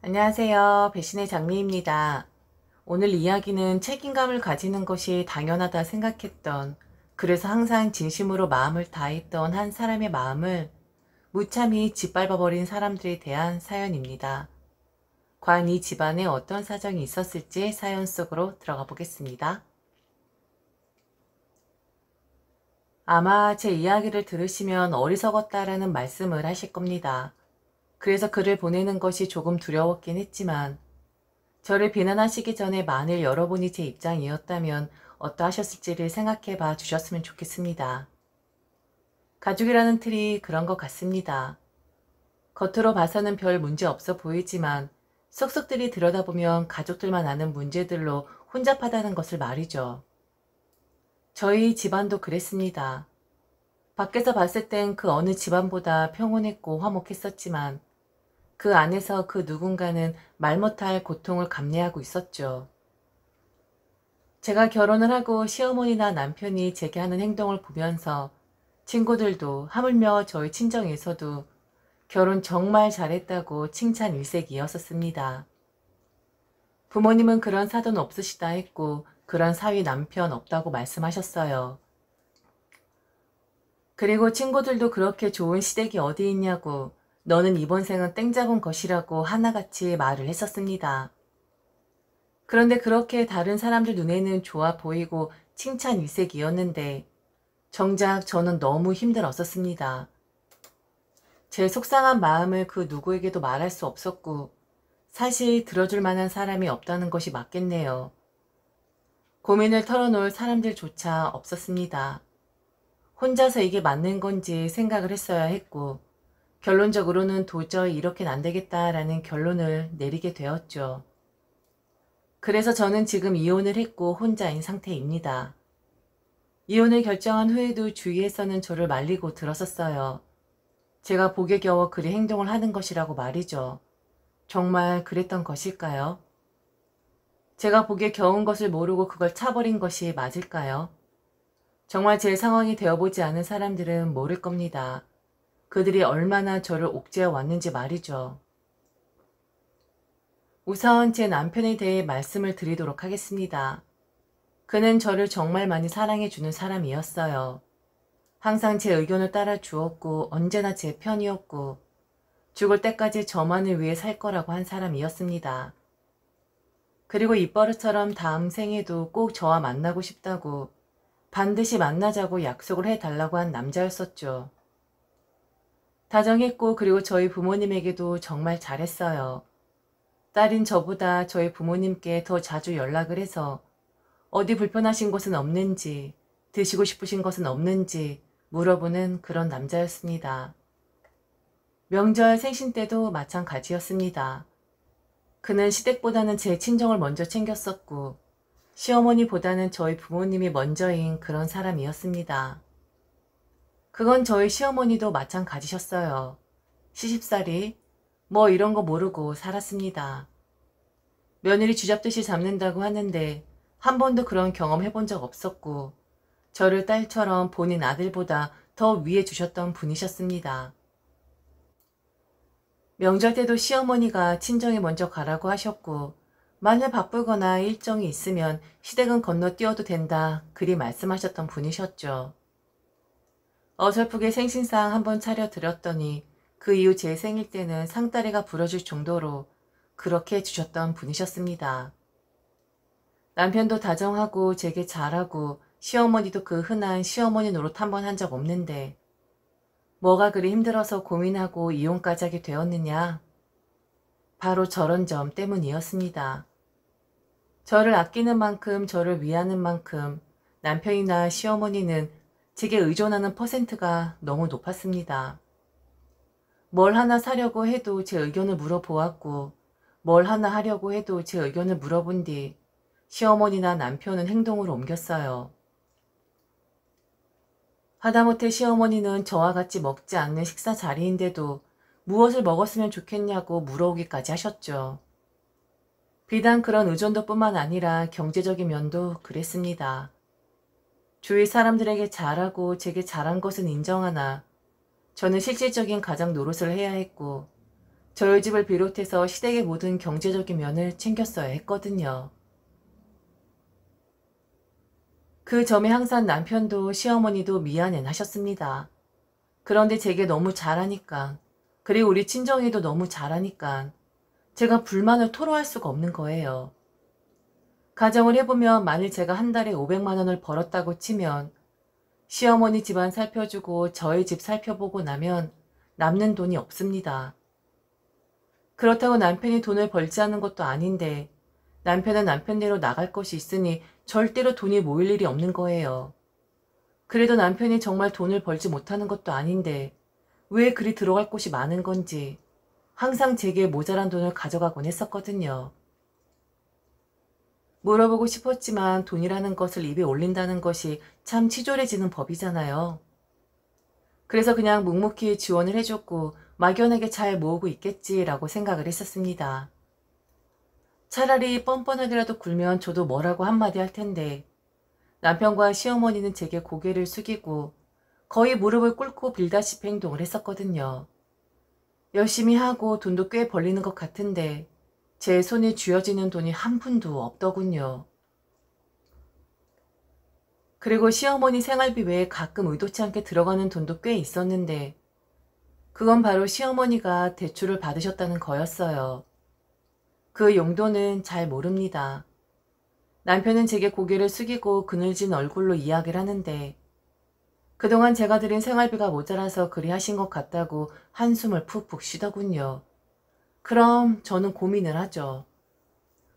안녕하세요. 배신의 장미입니다. 오늘 이야기는 책임감을 가지는 것이 당연하다 생각했던, 그래서 항상 진심으로 마음을 다했던 한 사람의 마음을 무참히 짓밟아버린 사람들에 대한 사연입니다. 과연 이 집안에 어떤 사정이 있었을지 사연 속으로 들어가 보겠습니다. 아마 제 이야기를 들으시면 어리석었다라는 말씀을 하실 겁니다. 그래서 글을 보내는 것이 조금 두려웠긴 했지만 저를 비난하시기 전에 만일 여러분이 제 입장이었다면 어떠하셨을지를 생각해 봐 주셨으면 좋겠습니다. 가족이라는 틀이 그런 것 같습니다. 겉으로 봐서는 별 문제 없어 보이지만 쏙쏙들이 들여다보면 가족들만 아는 문제들로 혼잡하다는 것을 말이죠. 저희 집안도 그랬습니다. 밖에서 봤을 땐 그 어느 집안보다 평온했고 화목했었지만 그 안에서 그 누군가는 말 못할 고통을 감내하고 있었죠. 제가 결혼을 하고 시어머니나 남편이 제게 하는 행동을 보면서 친구들도 하물며 저희 친정에서도 결혼 정말 잘했다고 칭찬 일색이었었습니다. 부모님은 그런 사돈 없으시다 했고 그런 사위 남편 없다고 말씀하셨어요. 그리고 친구들도 그렇게 좋은 시댁이 어디 있냐고 너는 이번 생은 땡 잡은 것이라고 하나같이 말을 했었습니다. 그런데 그렇게 다른 사람들 눈에는 좋아 보이고 칭찬 일색이었는데 정작 저는 너무 힘들었었습니다. 제 속상한 마음을 그 누구에게도 말할 수 없었고 사실 들어줄 만한 사람이 없다는 것이 맞겠네요. 고민을 털어놓을 사람들조차 없었습니다. 혼자서 이게 맞는 건지 생각을 했어야 했고 결론적으로는 도저히 이렇게는 안 되겠다라는 결론을 내리게 되었죠. 그래서 저는 지금 이혼을 했고 혼자인 상태입니다. 이혼을 결정한 후에도 주위에서는 저를 말리고 들었었어요. 제가 복에 겨워 그리 행동을 하는 것이라고 말이죠. 정말 그랬던 것일까요? 제가 복에 겨운 것을 모르고 그걸 차버린 것이 맞을까요? 정말 제 상황이 되어보지 않은 사람들은 모를 겁니다. 그들이 얼마나 저를 옥죄어 왔는지 말이죠. 우선 제 남편에 대해 말씀을 드리도록 하겠습니다. 그는 저를 정말 많이 사랑해주는 사람이었어요. 항상 제 의견을 따라 주었고 언제나 제 편이었고 죽을 때까지 저만을 위해 살 거라고 한 사람이었습니다. 그리고 입버릇처럼 다음 생에도 꼭 저와 만나고 싶다고 반드시 만나자고 약속을 해달라고 한 남자였었죠. 다정했고 그리고 저희 부모님에게도 정말 잘했어요. 딸인 저보다 저희 부모님께 더 자주 연락을 해서 어디 불편하신 곳은 없는지, 드시고 싶으신 것은 없는지 물어보는 그런 남자였습니다. 명절 생신 때도 마찬가지였습니다. 그는 시댁보다는 제 친정을 먼저 챙겼었고 시어머니보다는 저희 부모님이 먼저인 그런 사람이었습니다. 그건 저희 시어머니도 마찬가지셨어요. 시집살이 뭐 이런 거 모르고 살았습니다. 며느리 쥐잡듯이 잡는다고 하는데 한 번도 그런 경험 해본 적 없었고 저를 딸처럼 본인 아들보다 더 위해 주셨던 분이셨습니다. 명절 때도 시어머니가 친정에 먼저 가라고 하셨고 만일 바쁘거나 일정이 있으면 시댁은 건너뛰어도 된다 그리 말씀하셨던 분이셨죠. 어설프게 생신상 한번 차려드렸더니 그 이후 제 생일 때는 상다리가 부러질 정도로 그렇게 해주셨던 분이셨습니다. 남편도 다정하고 제게 잘하고 시어머니도 그 흔한 시어머니 노릇 한번 한 적 없는데 뭐가 그리 힘들어서 고민하고 이혼까지 하게 되었느냐? 바로 저런 점 때문이었습니다. 저를 아끼는 만큼 저를 위하는 만큼 남편이나 시어머니는 제게 의존하는 퍼센트가 너무 높았습니다. 뭘 하나 사려고 해도 제 의견을 물어보았고 뭘 하나 하려고 해도 제 의견을 물어본 뒤 시어머니나 남편은 행동으로 옮겼어요. 하다못해 시어머니는 저와 같이 먹지 않는 식사 자리인데도 무엇을 먹었으면 좋겠냐고 물어오기까지 하셨죠. 비단 그런 의존도 뿐만 아니라 경제적인 면도 그랬습니다. 주위 사람들에게 잘하고 제게 잘한 것은 인정하나 저는 실질적인 가장 노릇을 해야 했고 저희 집을 비롯해서 시댁의 모든 경제적인 면을 챙겼어야 했거든요. 그 점에 항상 남편도 시어머니도 미안해 하셨습니다. 그런데 제게 너무 잘하니까, 그리고 우리 친정이도 너무 잘하니까 제가 불만을 토로할 수가 없는 거예요. 가정을 해보면 만일 제가 한 달에 500만 원을 벌었다고 치면 시어머니 집안 살펴주고 저희 집 살펴보고 나면 남는 돈이 없습니다. 그렇다고 남편이 돈을 벌지 않은 것도 아닌데 남편은 남편대로 나갈 것이 있으니 절대로 돈이 모일 일이 없는 거예요. 그래도 남편이 정말 돈을 벌지 못하는 것도 아닌데 왜 그리 들어갈 곳이 많은 건지 항상 제게 모자란 돈을 가져가곤 했었거든요. 물어보고 싶었지만 돈이라는 것을 입에 올린다는 것이 참 치졸해지는 법이잖아요. 그래서 그냥 묵묵히 지원을 해줬고 막연하게 잘 모으고 있겠지라고 생각을 했었습니다. 차라리 뻔뻔하게라도 굴면 저도 뭐라고 한마디 할 텐데 남편과 시어머니는 제게 고개를 숙이고 거의 무릎을 꿇고 빌다시피 행동을 했었거든요. 열심히 하고 돈도 꽤 벌리는 것 같은데 제 손에 쥐어지는 돈이 한 푼도 없더군요. 그리고 시어머니 생활비 외에 가끔 의도치 않게 들어가는 돈도 꽤 있었는데 그건 바로 시어머니가 대출을 받으셨다는 거였어요. 그 용도는 잘 모릅니다. 남편은 제게 고개를 숙이고 그늘진 얼굴로 이야기를 하는데 그동안 제가 드린 생활비가 모자라서 그리 하신 것 같다고 한숨을 푹푹 쉬더군요. 그럼 저는 고민을 하죠.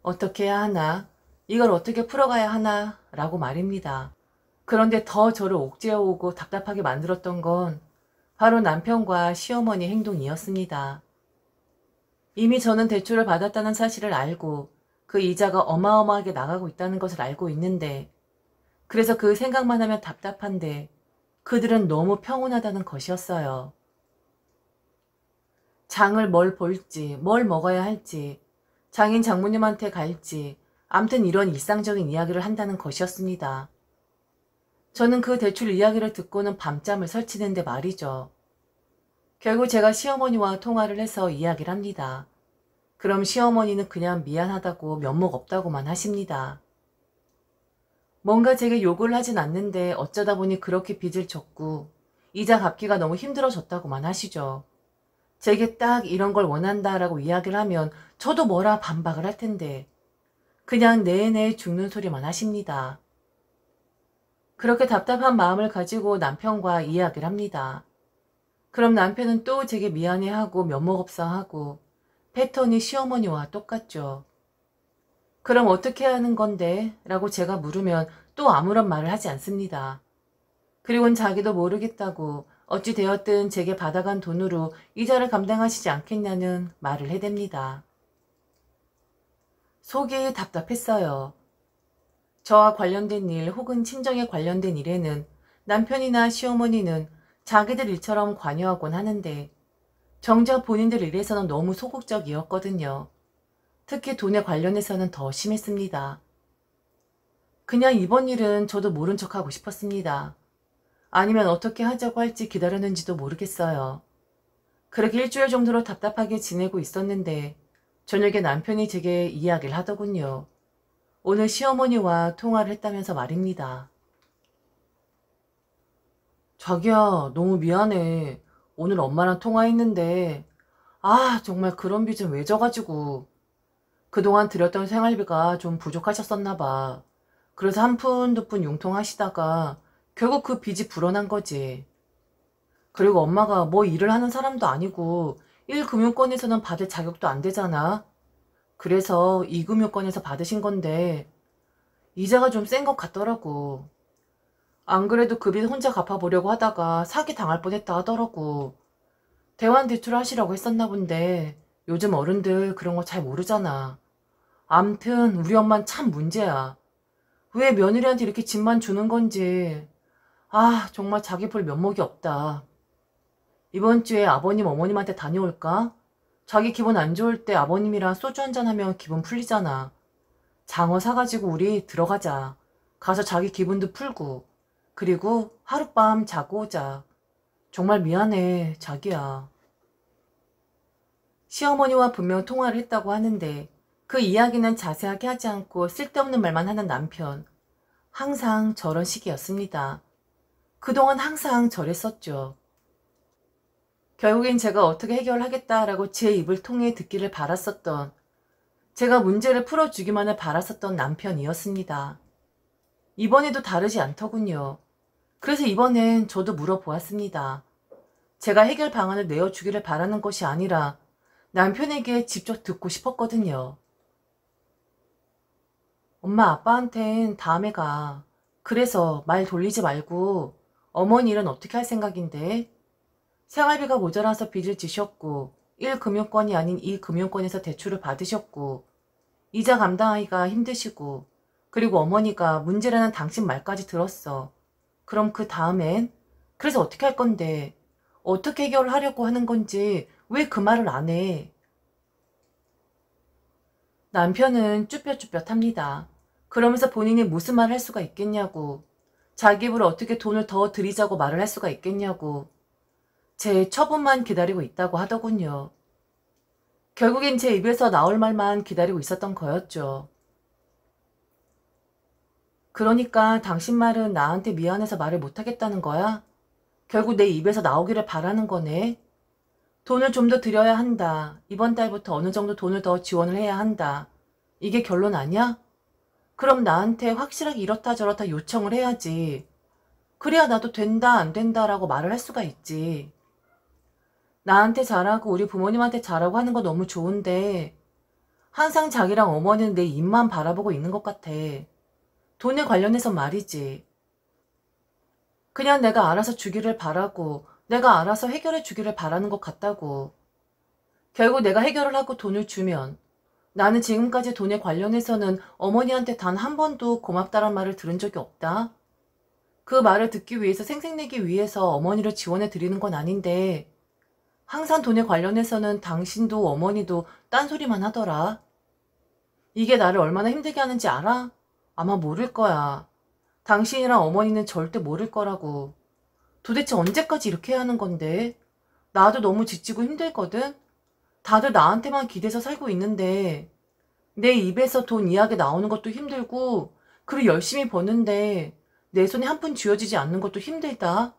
어떻게 해야 하나? 이걸 어떻게 풀어가야 하나? 라고 말입니다. 그런데 더 저를 옥죄어오고 답답하게 만들었던 건 바로 남편과 시어머니 행동이었습니다. 이미 저는 대출을 받았다는 사실을 알고 그 이자가 어마어마하게 나가고 있다는 것을 알고 있는데 그래서 그 생각만 하면 답답한데 그들은 너무 평온하다는 것이었어요. 장을 뭘 볼지, 뭘 먹어야 할지, 장인 장모님한테 갈지, 암튼 이런 일상적인 이야기를 한다는 것이었습니다. 저는 그 대출 이야기를 듣고는 밤잠을 설치는데 말이죠. 결국 제가 시어머니와 통화를 해서 이야기를 합니다. 그럼 시어머니는 그냥 미안하다고 면목 없다고만 하십니다. 뭔가 제게 욕을 하진 않는데 어쩌다 보니 그렇게 빚을 졌고 이자 갚기가 너무 힘들어졌다고만 하시죠. 제게 딱 이런 걸 원한다라고 이야기를 하면 저도 뭐라 반박을 할 텐데 그냥 내내 죽는 소리만 하십니다. 그렇게 답답한 마음을 가지고 남편과 이야기를 합니다. 그럼 남편은 또 제게 미안해하고 면목없어하고 패턴이 시어머니와 똑같죠. 그럼 어떻게 하는 건데? 라고 제가 물으면 또 아무런 말을 하지 않습니다. 그리고는 자기도 모르겠다고 어찌 되었든 제게 받아간 돈으로 이자를 감당하시지 않겠냐는 말을 해댑니다. 속이 답답했어요. 저와 관련된 일 혹은 친정에 관련된 일에는 남편이나 시어머니는 자기들 일처럼 관여하곤 하는데 정작 본인들 일에서는 너무 소극적이었거든요. 특히 돈에 관련해서는 더 심했습니다. 그냥 이번 일은 저도 모른 척하고 싶었습니다. 아니면 어떻게 하자고 할지 기다렸는지도 모르겠어요. 그렇게 일주일 정도로 답답하게 지내고 있었는데 저녁에 남편이 제게 이야기를 하더군요. 오늘 시어머니와 통화를 했다면서 말입니다. 자기야, 너무 미안해. 오늘 엄마랑 통화했는데 정말 그런 빚은 왜 져가지고 그동안 들였던 생활비가 좀 부족하셨었나 봐. 그래서 한 푼 두 푼 융통하시다가 결국 그 빚이 불어난 거지. 그리고 엄마가 뭐 일을 하는 사람도 아니고 1금융권에서는 받을 자격도 안 되잖아. 그래서 2금융권에서 받으신 건데 이자가 좀 센 것 같더라고. 안 그래도 그 빚 혼자 갚아보려고 하다가 사기 당할 뻔했다 하더라고. 대환 대출 하시라고 했었나 본데 요즘 어른들 그런 거 잘 모르잖아. 암튼 우리 엄만 참 문제야. 왜 며느리한테 이렇게 집만 주는 건지. 정말 자기 볼 면목이 없다. 이번 주에 아버님 어머님한테 다녀올까? 자기 기분 안 좋을 때 아버님이랑 소주 한잔하면 기분 풀리잖아. 장어 사가지고 우리 들어가자. 가서 자기 기분도 풀고 그리고 하룻밤 자고 오자. 정말 미안해 자기야. 시어머니와 분명 통화를 했다고 하는데 그 이야기는 자세하게 하지 않고 쓸데없는 말만 하는 남편. 항상 저런 식이었습니다. 그동안 항상 저랬었죠. 결국엔 제가 어떻게 해결하겠다라고 제 입을 통해 듣기를 바랐었던, 제가 문제를 풀어주기만을 바랐었던 남편이었습니다. 이번에도 다르지 않더군요. 그래서 이번엔 저도 물어보았습니다. 제가 해결 방안을 내어주기를 바라는 것이 아니라 남편에게 직접 듣고 싶었거든요. 엄마 아빠한텐 다음에 가. 그래서 말 돌리지 말고 어머니 일은 어떻게 할 생각인데? 생활비가 모자라서 빚을 지셨고 1금융권이 아닌 2금융권에서 대출을 받으셨고 이자 감당하기가 힘드시고 그리고 어머니가 문제라는 당신 말까지 들었어. 그럼 그 다음엔? 그래서 어떻게 할 건데? 어떻게 해결을 하려고 하는 건지 왜 그 말을 안 해? 남편은 쭈뼛쭈뼛합니다. 그러면서 본인이 무슨 말을 할 수가 있겠냐고, 자기 입으로 어떻게 돈을 더 들이자고 말을 할 수가 있겠냐고 제 처분만 기다리고 있다고 하더군요. 결국엔 제 입에서 나올 말만 기다리고 있었던 거였죠. 그러니까 당신 말은 나한테 미안해서 말을 못하겠다는 거야? 결국 내 입에서 나오기를 바라는 거네. 돈을 좀 더 들여야 한다. 이번 달부터 어느 정도 돈을 더 지원을 해야 한다. 이게 결론 아니야? 그럼 나한테 확실하게 이렇다 저렇다 요청을 해야지. 그래야 나도 된다 안 된다라고 말을 할 수가 있지. 나한테 잘하고 우리 부모님한테 잘하고 하는 거 너무 좋은데 항상 자기랑 어머니는 내 입만 바라보고 있는 것 같아. 돈에 관련해서 말이지. 그냥 내가 알아서 주기를 바라고 내가 알아서 해결해 주기를 바라는 것 같다고. 결국 내가 해결을 하고 돈을 주면 나는 지금까지 돈에 관련해서는 어머니한테 단 한 번도 고맙다란 말을 들은 적이 없다. 그 말을 듣기 위해서 생색내기 위해서 어머니를 지원해 드리는 건 아닌데 항상 돈에 관련해서는 당신도 어머니도 딴소리만 하더라. 이게 나를 얼마나 힘들게 하는지 알아? 아마 모를 거야. 당신이랑 어머니는 절대 모를 거라고. 도대체 언제까지 이렇게 해야 하는 건데? 나도 너무 지치고 힘들거든? 다들 나한테만 기대서 살고 있는데 내 입에서 돈 이야기 나오는 것도 힘들고 그리고 열심히 버는데 내 손에 한 푼 쥐어지지 않는 것도 힘들다.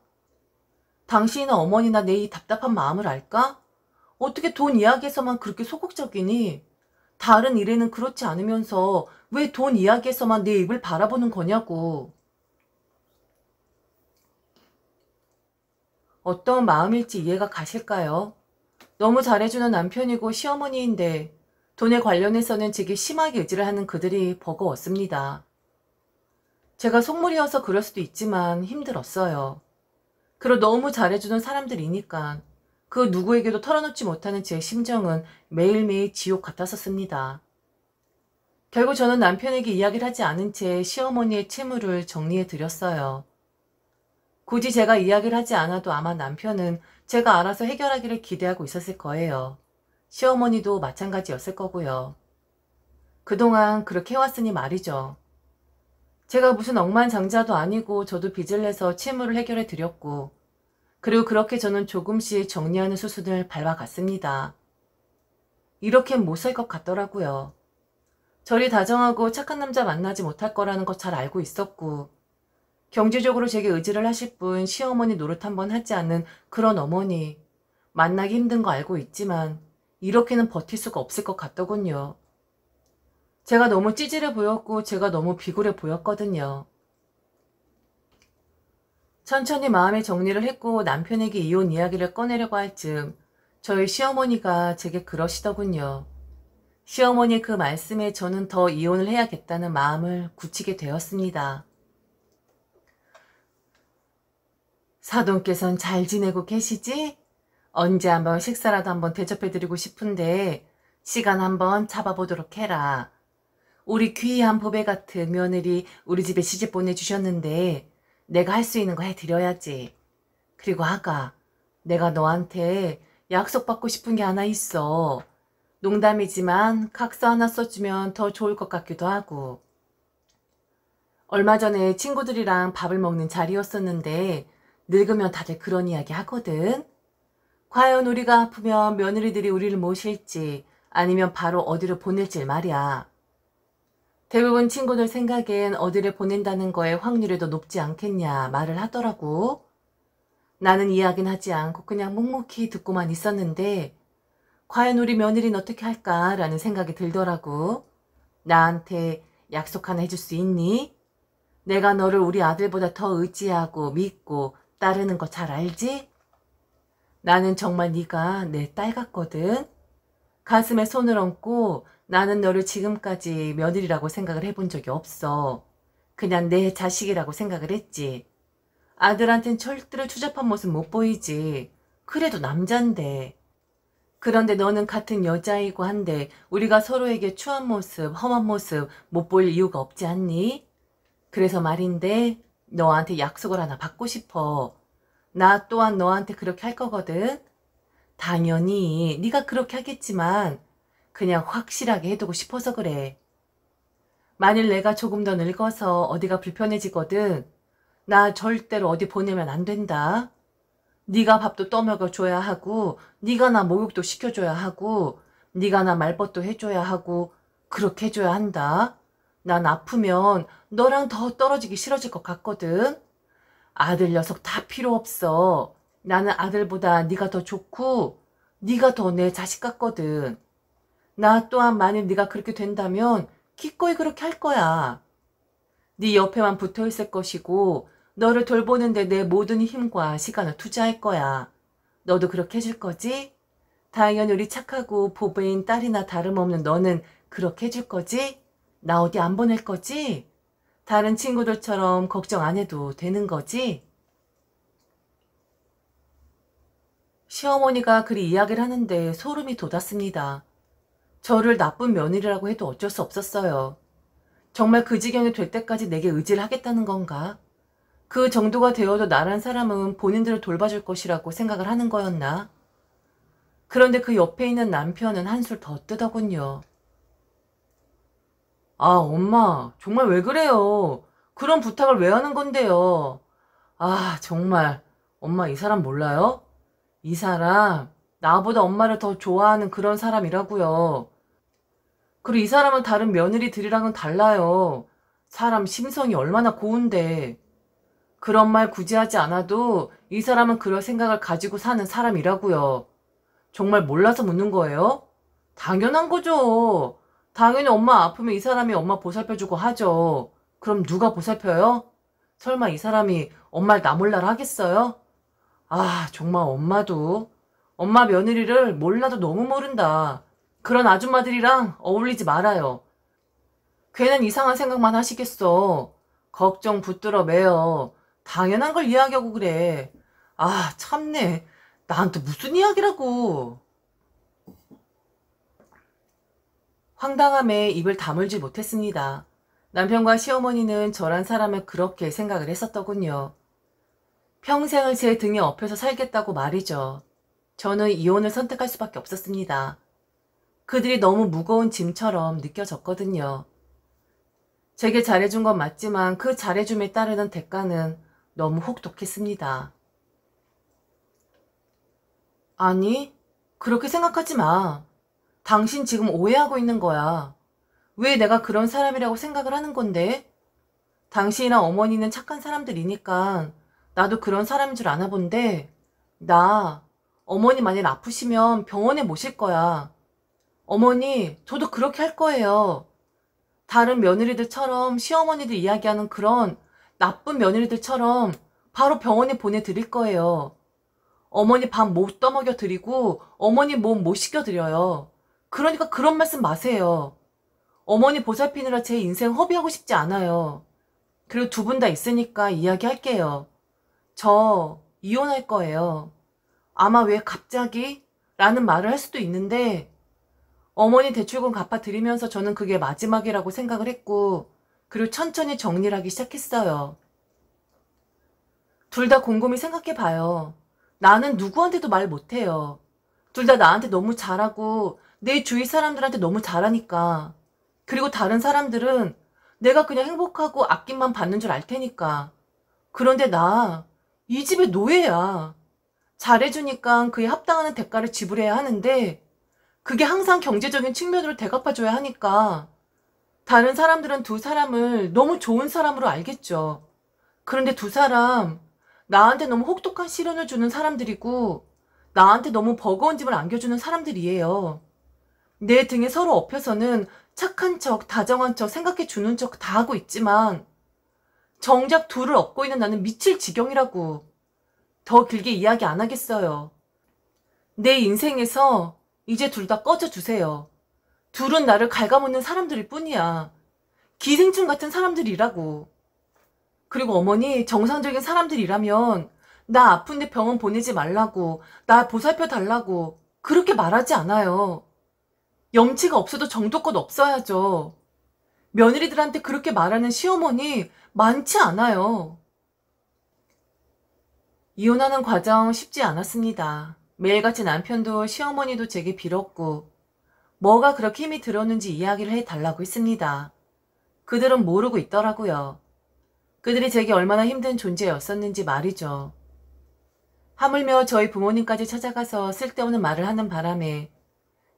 당신이나 어머니나 내 이 답답한 마음을 알까? 어떻게 돈 이야기에서만 그렇게 소극적이니? 다른 일에는 그렇지 않으면서 왜 돈 이야기에서만 내 입을 바라보는 거냐고. 어떤 마음일지 이해가 가실까요? 너무 잘해주는 남편이고 시어머니인데 돈에 관련해서는 제게 심하게 의지를 하는 그들이 버거웠습니다. 제가 속물이어서 그럴 수도 있지만 힘들었어요. 그리고 너무 잘해주는 사람들이니까 그 누구에게도 털어놓지 못하는 제 심정은 매일매일 지옥 같았었습니다. 결국 저는 남편에게 이야기를 하지 않은 채 시어머니의 채무를 정리해 드렸어요. 굳이 제가 이야기를 하지 않아도 아마 남편은 제가 알아서 해결하기를 기대하고 있었을 거예요. 시어머니도 마찬가지였을 거고요. 그동안 그렇게 해왔으니 말이죠. 제가 무슨 억만장자도 아니고 저도 빚을 내서 채무를 해결해 드렸고 그리고 그렇게 저는 조금씩 정리하는 수순을 밟아갔습니다. 이렇게는 못 살 것 같더라고요. 저리 다정하고 착한 남자 만나지 못할 거라는 거 잘 알고 있었고 경제적으로 제게 의지를 하실 분 시어머니 노릇 한번 하지 않는 그런 어머니 만나기 힘든 거 알고 있지만 이렇게는 버틸 수가 없을 것 같더군요. 제가 너무 찌질해 보였고 제가 너무 비굴해 보였거든요. 천천히 마음의 정리를 했고 남편에게 이혼 이야기를 꺼내려고 할 즈음 저희 시어머니가 제게 그러시더군요. 시어머니의 그 말씀에 저는 더 이혼을 해야겠다는 마음을 굳히게 되었습니다. 사돈께선 잘 지내고 계시지? 언제 한번 식사라도 한번 대접해드리고 싶은데 시간 한번 잡아보도록 해라. 우리 귀한 보배 같은 며느리 우리 집에 시집 보내주셨는데 내가 할 수 있는 거 해드려야지. 그리고 아가, 내가 너한테 약속받고 싶은 게 하나 있어. 농담이지만 각서 하나 써주면 더 좋을 것 같기도 하고. 얼마 전에 친구들이랑 밥을 먹는 자리였었는데 늙으면 다들 그런 이야기 하거든. 과연 우리가 아프면 며느리들이 우리를 모실지 아니면 바로 어디로 보낼지 말이야. 대부분 친구들 생각엔 어디를 보낸다는 거에 확률이 더 높지 않겠냐 말을 하더라고. 나는 이야기는 하지 않고 그냥 묵묵히 듣고만 있었는데 과연 우리 며느리는 어떻게 할까라는 생각이 들더라고. 나한테 약속 하나 해줄 수 있니? 내가 너를 우리 아들보다 더 의지하고 믿고 따르는 거 잘 알지? 나는 정말 네가 내 딸 같거든. 가슴에 손을 얹고 나는 너를 지금까지 며느리라고 생각을 해본 적이 없어. 그냥 내 자식이라고 생각을 했지. 아들한텐 절대로 추잡한 모습 못 보이지. 그래도 남잔데. 그런데 너는 같은 여자이고 한데 우리가 서로에게 추한 모습, 험한 모습 못 보일 이유가 없지 않니? 그래서 말인데 너한테 약속을 하나 받고 싶어. 나 또한 너한테 그렇게 할 거거든. 당연히 네가 그렇게 하겠지만 그냥 확실하게 해두고 싶어서 그래. 만일 내가 조금 더 늙어서 어디가 불편해지거든. 나 절대로 어디 보내면 안 된다. 네가 밥도 떠먹여줘야 하고 네가 나 목욕도 시켜줘야 하고 네가 나 말벗도 해줘야 하고 그렇게 해줘야 한다. 난 아프면 너랑 더 떨어지기 싫어질 것 같거든. 아들 녀석 다 필요 없어. 나는 아들보다 네가 더 좋고 네가 더 내 자식 같거든. 나 또한 만일 네가 그렇게 된다면 기꺼이 그렇게 할 거야. 네 옆에만 붙어 있을 것이고 너를 돌보는데 내 모든 힘과 시간을 투자할 거야. 너도 그렇게 해줄 거지? 당연히 우리 착하고 보배인 딸이나 다름없는 너는 그렇게 해줄 거지? 나 어디 안 보낼 거지? 다른 친구들처럼 걱정 안 해도 되는 거지? 시어머니가 그리 이야기를 하는데 소름이 돋았습니다. 저를 나쁜 며느리라고 해도 어쩔 수 없었어요. 정말 그 지경이 될 때까지 내게 의지를 하겠다는 건가? 그 정도가 되어도 나란 사람은 본인들을 돌봐줄 것이라고 생각을 하는 거였나? 그런데 그 옆에 있는 남편은 한술 더 뜨더군요. 아, 엄마, 정말 왜 그래요? 그런 부탁을 왜 하는 건데요? 아, 정말. 엄마 이 사람 몰라요? 이 사람, 나보다 엄마를 더 좋아하는 그런 사람이라고요. 그리고 이 사람은 다른 며느리들이랑은 달라요. 사람 심성이 얼마나 고운데. 그런 말 굳이 하지 않아도 이 사람은 그럴 생각을 가지고 사는 사람이라고요. 정말 몰라서 묻는 거예요? 당연한 거죠. 당연히 엄마 아프면 이 사람이 엄마 보살펴주고 하죠. 그럼 누가 보살펴요? 설마 이 사람이 엄마를 나 몰라라 하겠어요? 아, 정말 엄마도. 엄마 며느리를 몰라도 너무 모른다. 그런 아줌마들이랑 어울리지 말아요. 괜한 이상한 생각만 하시겠어. 걱정 붙들어 매요. 당연한 걸 이야기하고 그래. 아, 참네. 나한테 무슨 이야기라고. 황당함에 입을 다물지 못했습니다. 남편과 시어머니는 저란 사람을 그렇게 생각을 했었더군요. 평생을 제 등에 업혀서 살겠다고 말이죠. 저는 이혼을 선택할 수밖에 없었습니다. 그들이 너무 무거운 짐처럼 느껴졌거든요. 제게 잘해준 건 맞지만 그 잘해줌에 따르는 대가는 너무 혹독했습니다. 아니, 그렇게 생각하지 마. 당신 지금 오해하고 있는 거야. 왜 내가 그런 사람이라고 생각을 하는 건데? 당신이나 어머니는 착한 사람들이니까 나도 그런 사람인 줄 아나 본데 나 어머니 만일 아프시면 병원에 모실 거야. 어머니, 저도 그렇게 할 거예요. 다른 며느리들처럼 시어머니들 이야기하는 그런 나쁜 며느리들처럼 바로 병원에 보내드릴 거예요. 어머니 밥 못 떠먹여 드리고 어머니 몸 못 시켜드려요. 그러니까 그런 말씀 마세요. 어머니 보살피느라 제 인생 허비하고 싶지 않아요. 그리고 두 분 다 있으니까 이야기할게요. 저 이혼할 거예요. 아마 왜 갑자기? 라는 말을 할 수도 있는데 어머니 대출금 갚아드리면서 저는 그게 마지막이라고 생각을 했고 그리고 천천히 정리를 하기 시작했어요. 둘 다 곰곰이 생각해봐요. 나는 누구한테도 말 못해요. 둘 다 나한테 너무 잘하고 내 주위 사람들한테 너무 잘하니까. 그리고 다른 사람들은 내가 그냥 행복하고 아낌만 받는 줄 알 테니까. 그런데 나 이 집의 노예야. 잘해주니까 그에 합당하는 대가를 지불해야 하는데 그게 항상 경제적인 측면으로 대갚아줘야 하니까 다른 사람들은 두 사람을 너무 좋은 사람으로 알겠죠. 그런데 두 사람 나한테 너무 혹독한 시련을 주는 사람들이고 나한테 너무 버거운 짐을 안겨주는 사람들이에요. 내 등에 서로 엎여서는 착한 척, 다정한 척, 생각해 주는 척 다 하고 있지만 정작 둘을 업고 있는 나는 미칠 지경이라고. 더 길게 이야기 안 하겠어요. 내 인생에서 이제 둘 다 꺼져주세요. 둘은 나를 갉아먹는 사람들일 뿐이야. 기생충 같은 사람들이라고. 그리고 어머니, 정상적인 사람들이라면 나 아픈데 병원 보내지 말라고, 나 보살펴 달라고 그렇게 말하지 않아요. 염치가 없어도 정도껏 없어야죠. 며느리들한테 그렇게 말하는 시어머니 많지 않아요. 이혼하는 과정 쉽지 않았습니다. 매일같이 남편도 시어머니도 제게 빌었고 뭐가 그렇게 힘이 들었는지 이야기를 해달라고 했습니다. 그들은 모르고 있더라고요. 그들이 제게 얼마나 힘든 존재였었는지 말이죠. 하물며 저희 부모님까지 찾아가서 쓸데없는 말을 하는 바람에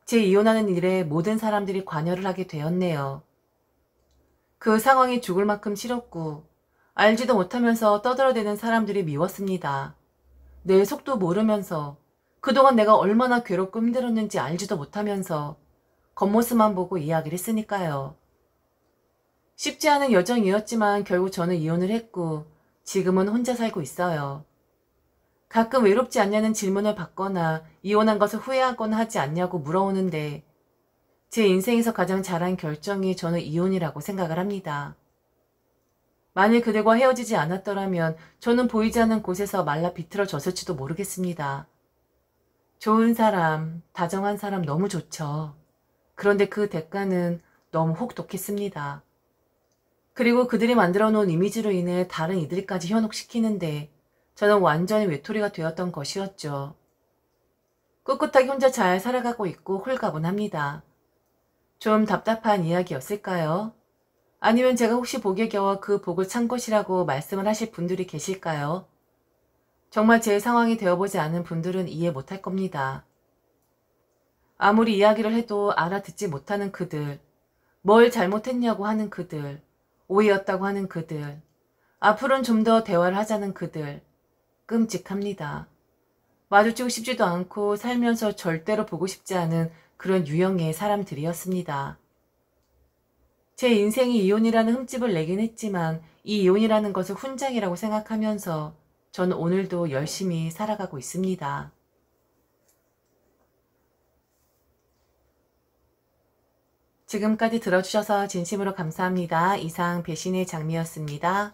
제 이혼하는 일에 모든 사람들이 관여를 하게 되었네요. 그 상황이 죽을 만큼 싫었고 알지도 못하면서 떠들어대는 사람들이 미웠습니다. 내 속도 모르면서 그동안 내가 얼마나 괴롭고 힘들었는지 알지도 못하면서 겉모습만 보고 이야기를 했으니까요. 쉽지 않은 여정이었지만 결국 저는 이혼을 했고 지금은 혼자 살고 있어요. 가끔 외롭지 않냐는 질문을 받거나 이혼한 것을 후회하거나 하지 않냐고 물어오는데 제 인생에서 가장 잘한 결정이 저는 이혼이라고 생각을 합니다. 만일 그들과 헤어지지 않았더라면 저는 보이지 않는 곳에서 말라 비틀어졌을지도 모르겠습니다. 좋은 사람, 다정한 사람 너무 좋죠. 그런데 그 대가는 너무 혹독했습니다. 그리고 그들이 만들어 놓은 이미지로 인해 다른 이들까지 현혹시키는데 저는 완전히 외톨이가 되었던 것이었죠. 꿋꿋하게 혼자 잘 살아가고 있고 홀가분합니다. 좀 답답한 이야기였을까요? 아니면 제가 혹시 복에 겨워 그 복을 찬 것이라고 말씀을 하실 분들이 계실까요? 정말 제 상황이 되어보지 않은 분들은 이해 못할 겁니다. 아무리 이야기를 해도 알아듣지 못하는 그들, 뭘 잘못했냐고 하는 그들, 오해였다고 하는 그들, 앞으로는 좀 더 대화를 하자는 그들, 끔찍합니다. 마주치고 싶지도 않고 살면서 절대로 보고 싶지 않은 그런 유형의 사람들이었습니다. 제 인생이 이혼이라는 흠집을 내긴 했지만 이 이혼이라는 것을 훈장이라고 생각하면서 저는 오늘도 열심히 살아가고 있습니다. 지금까지 들어주셔서 진심으로 감사합니다. 이상 배신의 장미였습니다.